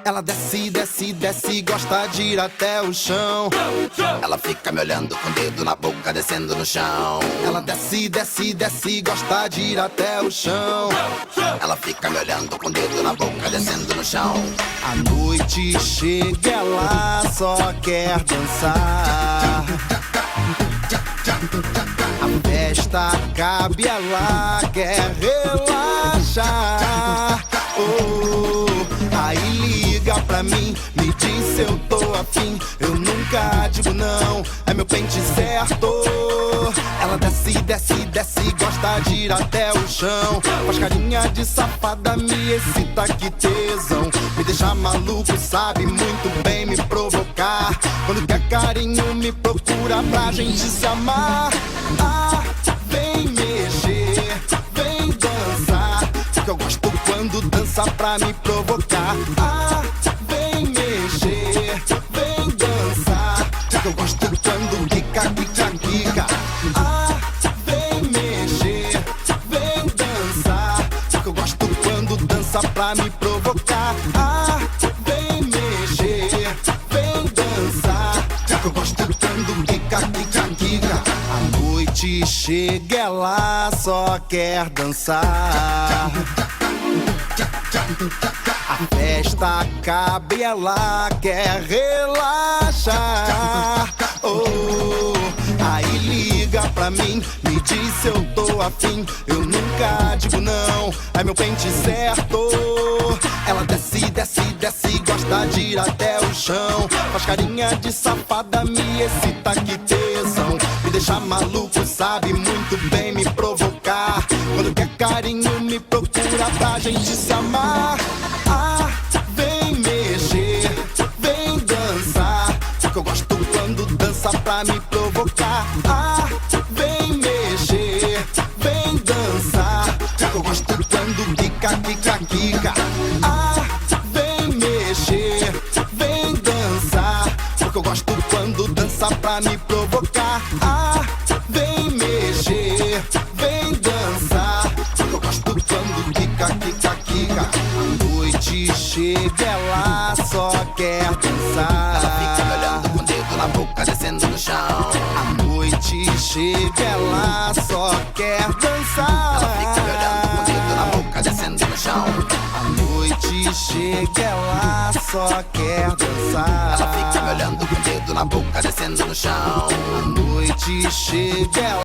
Ela desce, desce, desce, gosta de ir até o chão. Ela fica me olhando com o dedo na boca, descendo no chão. Ela desce, desce, desce, gosta de ir até o chão. Ela fica me olhando com o dedo na boca, descendo no chão. A noite chega, ela só quer dançar. A festa cabe, ela quer relaxar. Oh, aí liga pra mim, me diz se eu tô afim. Eu nunca digo não, é meu pente certo. Ela desce, desce, desce, gosta de ir até o chão. Faz carinha de safada, me excita, que tesão. Me deixa maluco, sabe muito bem me provocar. Quando quer carinho me procura pra gente se amar. Ah, vem mexer, vem dançar, porque eu gosto quando dança pra me provocar. Ah, vem mexer, vem dançar, porque eu gosto quando quica, quica, quica. Ah, vem mexer, vem dançar, porque eu gosto quando dança pra me provocar. Ah, vem mexer, vem dançar, porque eu gosto quando quica, quica, quica. A noite chega, ela só quer dançar. A festa acaba, ela quer relaxar. Oh, aí liga pra mim, me diz se eu tô afim. Eu nunca digo não, é meu pente certo. Ela desce, desce, desce, gosta de ir até o chão. Faz carinha de safada, me excita, que tesão. Me deixa maluco, sabe muito bem me provocar. Quando quer carinho me procura pra gente se amar. Ah, vem mexer, vem dançar, porque eu gosto quando dança pra me provocar. Ah, vem mexer, vem dançar, porque eu gosto quando quica, quica, quica. Ah, vem mexer, vem dançar, porque eu gosto quando dança pra me provocar. Ah, vem mexer, vem dançar, porque eu gosto quando quica, quica, quica. A noite chega, ela só quer dançar. Ela fica me olhando com o dedo na boca, descendo no chão. A noite chega, ela só quer dançar. Ela fica me olhando com o dedo na boca, descendo no chão. A noite chega, ela só quer dançar. Ela fica me olhando com o dedo na boca, descendo no chão. A noite chega,